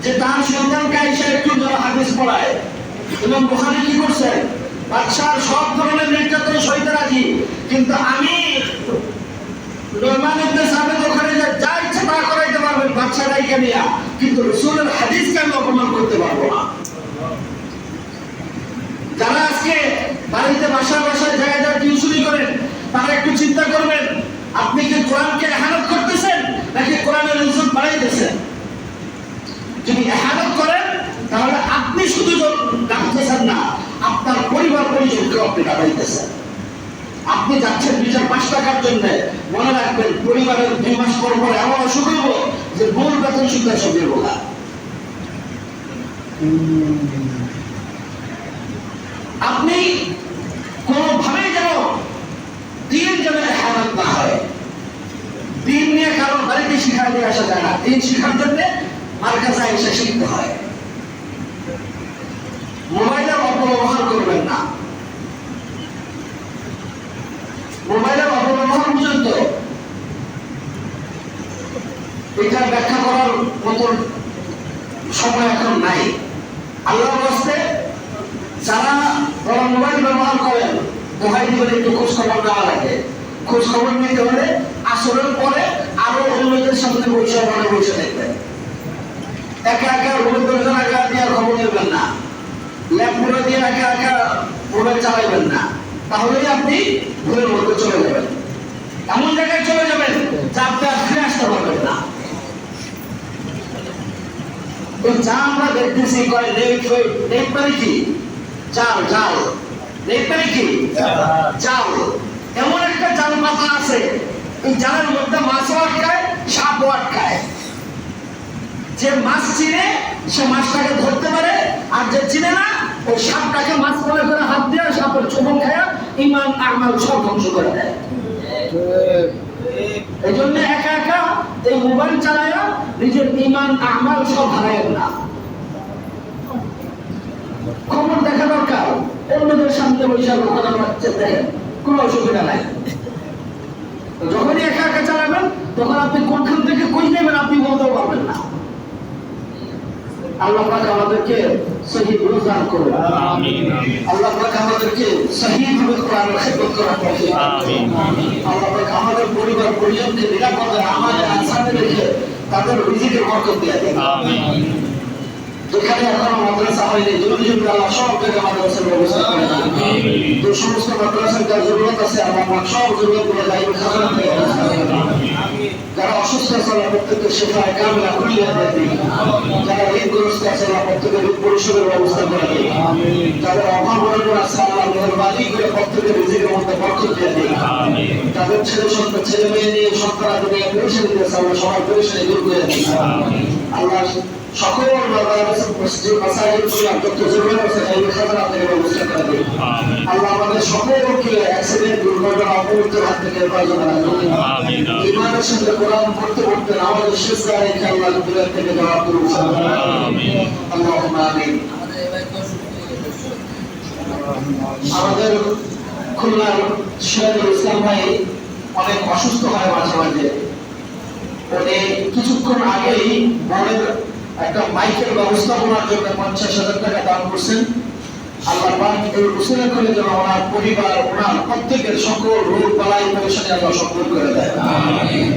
যে তার সন্তানকে আইসা একটু যারা হাদিস পড়ায়। এবং বুখারী কি করছেন, বাদশার সব ধরনের নির্যাতন সইতে রাজি, কিন্তু আমি নোমান ইবনে সাবিত ওখানে যা ইচ্ছা তা করাইতে পারবেন বাদশা রাইকে নিয়া, কিন্তু রাসূলের হাদিসকে আমি অপমান করতে পারবো না। যারা আজকে বাড়িতে বাসায় বাসায় জায়গায় টিউশনি করেন, তারা একটু চিন্তা করবেন, আপনি কি কোরআনকে ইহানত করতেছেন নাকি কোরআনের ইজ্জত বাড়াইতেছেন? যদি ইহানত করেন তাহলে আপনি শুধু ডাকতেছেন না, আপনার পরিবার পরিজনকে আপনি ডাকাইতেছেন। আপনি যাচ্ছেন 2-5 টাকার জন্য, মনে রাখবেন পরিবারের 2 মাস পর পর এমন অসুখ হইব যে মূল বেতন সুদ্ধা সবই বলা। আপনি কোনোভাবেই যেন দিন যেন ইহানত না হয়। দিন নিয়ে কারণ বাড়িতে শিক্ষা দিয়ে আসা যায় না, দিন শিক্ষার জন্য মার্কাজে এসে শিখতে হয়। মোবাইলের অপব্যবহার করবেন না। মোবাইলের অপব্যবহার পর্যন্ত এটা ব্যাখ্যা করার মতন সময় এখন নাই। আল্লাহর রাস্তে যারা মোবাইল ব্যবহার করেন, দোহাই দিবেন একটু খোঁজ খবর নেওয়া লাগে। খোঁজ খবর নিতে হলে আসরের পরে আরো অন্যদের সামনে বসে বসে দেখবেন। একা একা রুমের দরজা লাগা দিয়ে খবর নেবেন না, ল্যাপটপে দিয়ে একা একা মোবাইল চালাইবেন না, তাহলেই আপনি ভুলের মধ্যে চলে যাবেন। এমন জায়গায় চলে যাবেন যা আপনি আর ফিরে আসতে পারবেন না। যা আমরা দেখতেছি কয় নেট মানে কি, জাল, জাল নেট মানে কি, জাল। এমন একটা জাল পাতা আছে, এই জালের মধ্যে মাছও আটকায়, সাপও আটকায়। যে মাছ চিনে সে মাছটাকে ধরতে পারে, আর যে চিনে না ওই সাপটাকে মাছ মনে করে হাত দিয়ে সাপের চুমন খায় ঈমান আমাল সব ধ্বংস করে দেয়। এই জন্য একা একা এই মোবাইল চালায়া নিজের ঈমান আমাল সব হারায় না। খবর দেখা দরকার, অন্যদের সামনে বৈশাখ কথা বলছে, দেখেন কোনো অসুবিধা নাই। যখনই একা একা চালাবেন তখন আপনি কোনখান থেকে কই নেবেন আপনি বলতেও পারবেন না। আল্লাহ পাক আমাদেরকে সহি বুঝদান করুন, আমিন। আল্লাহ পাক আমাদেরকে সহিভাবে কোরআনের খিদমত করার তৌফিক দান করুন, আমিন। আল্লাহ পাক আমাদের পরিবার পরিজনকে নিরাপদে আমাদের আসামে রেখে তাদের রিজিকের বরকত দিয়ে দেন, আমিন। যেখানে এখনো মাদ্রাসা হয়নি, জরুরি আল্লাহ সব জায়গায় মাদ্রাসার ব্যবস্থা করে দেন, আমিন। যে সমস্ত মাদ্রাসার যার জরুরত আছে আল্লাহ পাক সব জরুরতগুলো গাইবে খাজানা থেকে ব্যবস্থা করে দেন, আমিন। যারা অসুস্থ আছে আল্লাহ প্রত্যেককে শিফায়ে কামিলা কুল্লিয়া দিয়ে দিন, যারা ঋণগ্রস্ত আছে আল্লাহ প্রত্যেকের ঋণ পরিশোধের ব্যবস্থা করে দিন, আমিন। যাদের অভাব অনটন আছে আল্লাহ মেহেরবানি করে প্রত্যেকের রিজিকের মধ্যে বরকত দিয়ে দিন, আমিন। তাদের ছেলে মেয়ে নিয়ে সন্তান নিয়ে পেরেশানি দিয়েছে আল্লাহ সবার পেরেশানি দূর করে দিন, আমিন। আল্লাহ সকল মসজিদ মাসাজিদগুলো যত জরুরত আছে গাইবে খাজানা থেকে ব্যবস্থা করে দিন, আমিন। আল্লাহ আমাদের সকলকে অ্যাক্সিডেন্ট দুর্ঘটনা অপমৃত্যুর হাত থেকে হেফাজত করুন, আমিন। ঈমানের সাথে কোরআন পড়তে পড়তে আমাদের শেষ গায়ে আল্লাহ দুনিয়া থেকে দোয়া করুন, আমিন। আল্লাহুম্মা আমিন। আমাদের খুলনার সিরাজুল ইসলাম ভাই অনেক অসুস্থ হয় মাঝে মাঝে। উনি কিছুক্ষণ আগেই বনের একটা মাইকের ব্যবস্থাপনার জন্য 50,000 টাকা দান করছেন। আল্লাহ পাক এই উসিলা করে যেন ওনার পরিবার, ওনার প্রত্যেকের সকল রোগ বালাই পেরেশানি আল্লাহ সকল করে দেয়, আমিন।